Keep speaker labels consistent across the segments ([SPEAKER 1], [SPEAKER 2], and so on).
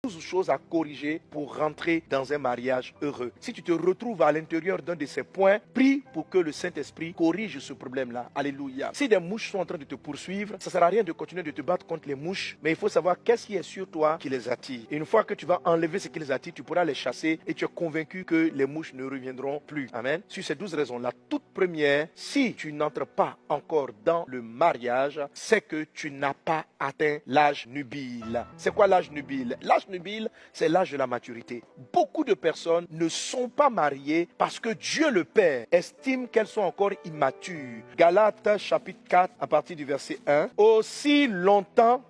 [SPEAKER 1] 12 choses à corriger pour rentrer dans un mariage heureux. Si tu te retrouves à l'intérieur d'un de ces points, prie pour que le Saint-Esprit corrige ce problème-là. Alléluia. Si des mouches sont en train de te poursuivre, ça ne sert à rien de continuer de te battre contre les mouches, mais il faut savoir qu'est-ce qui est sur toi qui les attire. Et une fois que tu vas enlever ce qui les attire, tu pourras les chasser et tu es convaincu que les mouches ne reviendront plus. Amen. Sur ces 12 raisons, la toute première, si tu n'entres pas encore dans le mariage, c'est que tu n'as pas atteint l'âge nubile. C'est quoi l'âge nubile? L'âge nubile, c'est l'âge de la maturité. Beaucoup de personnes ne sont pas mariées parce que Dieu le Père estime qu'elles sont encore immatures. Galates chapitre 4 à partir du verset 1. Aussi longtemps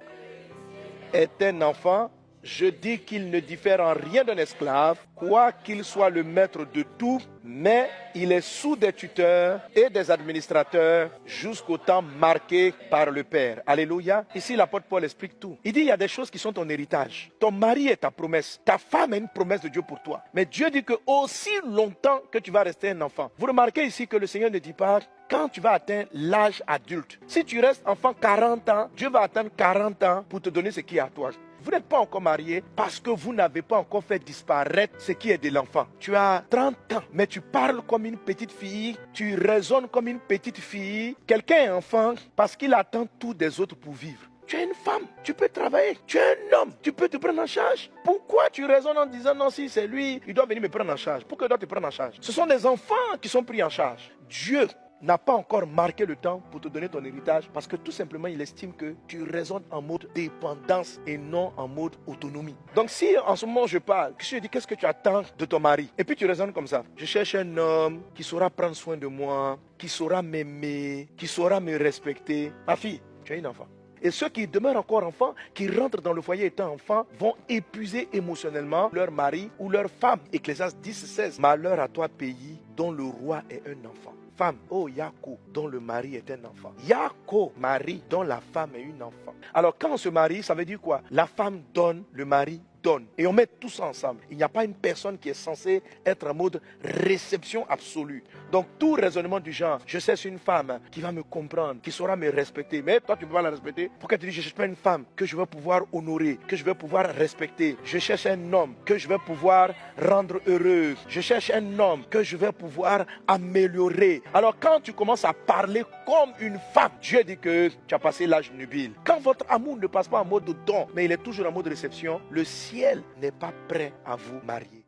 [SPEAKER 1] est un enfant, je dis qu'il ne diffère en rien d'un esclave, quoiqu'il soit le maître de tout, mais il est sous des tuteurs et des administrateurs jusqu'au temps marqué par le Père. Alléluia. Ici, l'apôtre Paul explique tout. Il dit, il y a des choses qui sont ton héritage. Ton mari est ta promesse. Ta femme est une promesse de Dieu pour toi. Mais Dieu dit que aussi longtemps que tu vas rester un enfant. Vous remarquez ici que le Seigneur ne dit pas quand tu vas atteindre l'âge adulte. Si tu restes enfant 40 ans, Dieu va attendre 40 ans pour te donner ce qui est à toi. Vous n'êtes pas encore marié parce que vous n'avez pas encore fait disparaître ce qui est de l'enfant. Tu as 30 ans, mais tu parles comme une petite fille, tu raisonnes comme une petite fille. Quelqu'un est enfant parce qu'il attend tout des autres pour vivre. Tu es une femme, tu peux travailler. Tu es un homme, tu peux te prendre en charge. Pourquoi tu raisonnes en disant non, si c'est lui, il doit venir me prendre en charge? Pourquoi il doit te prendre en charge? Ce sont des enfants qui sont pris en charge. Dieu n'a pas encore marqué le temps pour te donner ton héritage parce que tout simplement il estime que tu raisonnes en mode dépendance et non en mode autonomie. Donc si en ce moment je parle, je te dis qu'est-ce que tu attends de ton mari et puis tu raisonnes comme ça, je cherche un homme qui saura prendre soin de moi, qui saura m'aimer, qui saura me respecter. Ma fille, tu es une enfant. Et ceux qui demeurent encore enfants, qui rentrent dans le foyer étant enfants, vont épuiser émotionnellement leur mari ou leur femme. Ecclésiaste 10:16. Malheur à toi pays dont le roi est un enfant. Femme, oh Yako, dont le mari est un enfant. Yako, mari, dont la femme est une enfant. Alors quand on se marie, ça veut dire quoi? La femme donne, le mari donne. Et on met tout ça ensemble. Il n'y a pas une personne qui est censée être en mode réception absolue. Donc tout raisonnement du genre, je cherche une femme qui va me comprendre, qui saura me respecter. Mais toi tu ne peux pas la respecter. Pourquoi tu dis je cherche pas une femme que je vais pouvoir honorer, que je vais pouvoir respecter? Je cherche un homme que je vais pouvoir rendre heureux. Je cherche un homme que je vais pouvoir améliorer. Alors quand tu commences à parler comme une femme, Dieu dit que tu as passé l'âge nubile. Quand votre amour ne passe pas en mode don, mais il est toujours en mode réception, le ciel n'est pas prêt à vous marier.